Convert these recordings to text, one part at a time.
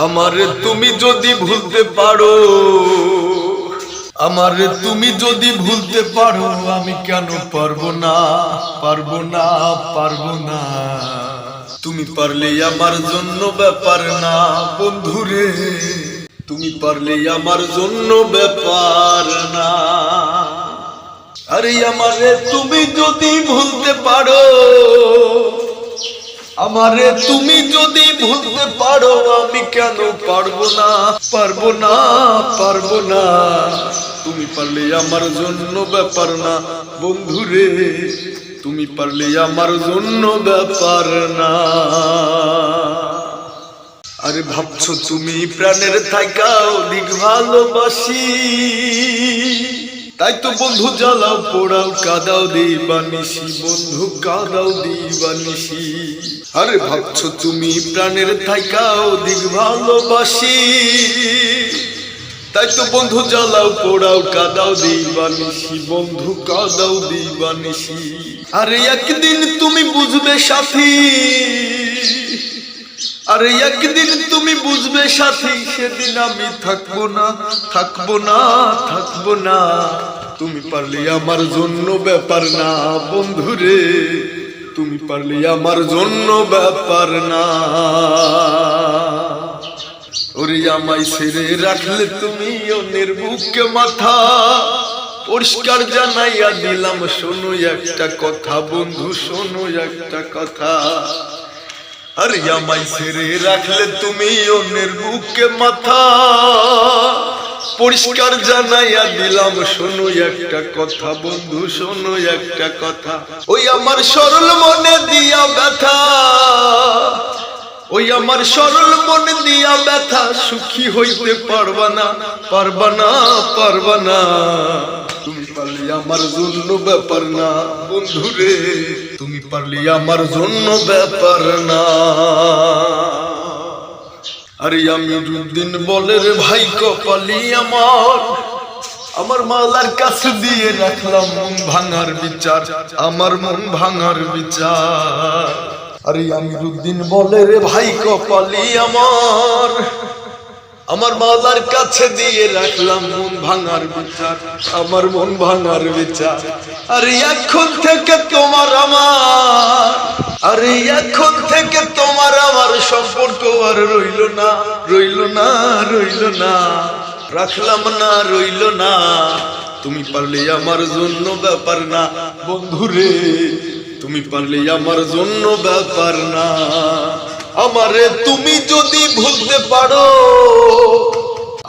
আমারে তুমি যদি ভুলতে পারো, আমারে তুমি যদি ভুলতে পারো, আমি কেন পারবো না, পারবো না, পারবো না। তুমি পারলে আমার জন্য ব্যাপার না বন্ধুরে, তুমি পারলে আমার জন্য ব্যাপার না। আরে আমারে তুমি যদি ভুলতে পারো, আমারে তুমি যদি ভুলতে পারো, আমি কেন পারবো না, পারবো না, পারবো না। তুমি পারলে আমার জন্য ব্যাপার না বন্ধুরে, তুমি পারলে আমার জন্য ব্যাপার না। আরে ভাবছো তুমি প্রাণের থাকা অধিক ভালোবাসি, তাই তো বন্ধু জ্বালাও পোড়াও কাদাও দিবানিসি, বন্ধু কাদাও দিবানিসি। আরে ভাবছো তুমি প্রাণের থাকা অধিক ভালোবাসি, তাই তো বন্ধু জ্বালাও পোড়াও কাদাও দিবানিসি, বন্ধু কাদাও দিবানিসি। আরে একদিন তুমি বুঝবে সাথী, আরে একদিন তুমি বুঝবে সাথী, সেদিন আমি থাকবো না, থাকবো না, থাকবো না। তুমি পারলে আমার জন্য ব্যাপার না বন্ধুরে, তুমি পারলে আমার জন্য ব্যাপার না। ওরে আমায় ছেড়ে রাখলে তুমি অন্যের বুকে মাথা, পরিষ্কার জানাইয়া দিলাম শোনো একটা কথা বন্ধু, শোনো একটা কথা। আরে আমায় ছেড়ে রাখলে তুমি অন্যের বুকে মাথা, পরিষ্কার জানাইয়া দিলাম শোনো একটা কথা বন্ধু, শোনো একটা কথা। ওই আমার সরল মনে দিয়া ব্যথা, ওই আমার সরল মনে দিয়া ব্যথা, সুখী হইতে পারবা না, পারবা না, পারবা না। তুমি পারলে আমার জন্য ব্যাপার না বন্ধুরে, তুমি পারলে আমার জন্য ব্যাপার না। আরে আমি দুদিন বলে রে ভাই কপালি আমার, আমার মালার কাছে দিয়ে রাখলাম মন ভাঙার বিচার, আমার মন ভাঙার বিচার। আরে আমি দুদিন বলে রে ভাই কপালি আমার, আমার মালার কাছে দিয়ে রাখলাম মন ভাঙার বিচার, আমার মন ভাঙার বিচার। আরে এখন থেকে তোমার আমার, আরে এখন থেকে তোমার আমার সম্পর্ক আর রইল না, রইল না, রইল না, রাখলাম না, রইল না। তুমি পারলে আমার জন্য ব্যাপার না বন্ধুরে, তুমি পারলে আমার জন্য ব্যাপার না। আমারে তুমি যদি ভুলতে পারো,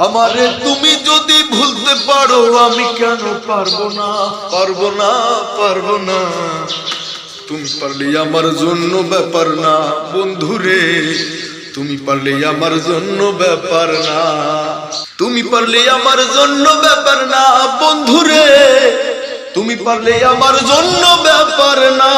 আমারে তুমি যদি ভুলতে পারো, আমি কেন পারবো না, পারবো না, পারবো না। তুমি পারলে আমার জন্য ব্যাপার না বন্ধুরে, তুমি পারলে আমার জন্য ব্যাপার না, তুমি পারলে আমার জন্য ব্যাপার না বন্ধুরে, তুমি পারলে আমার জন্য ব্যাপার না।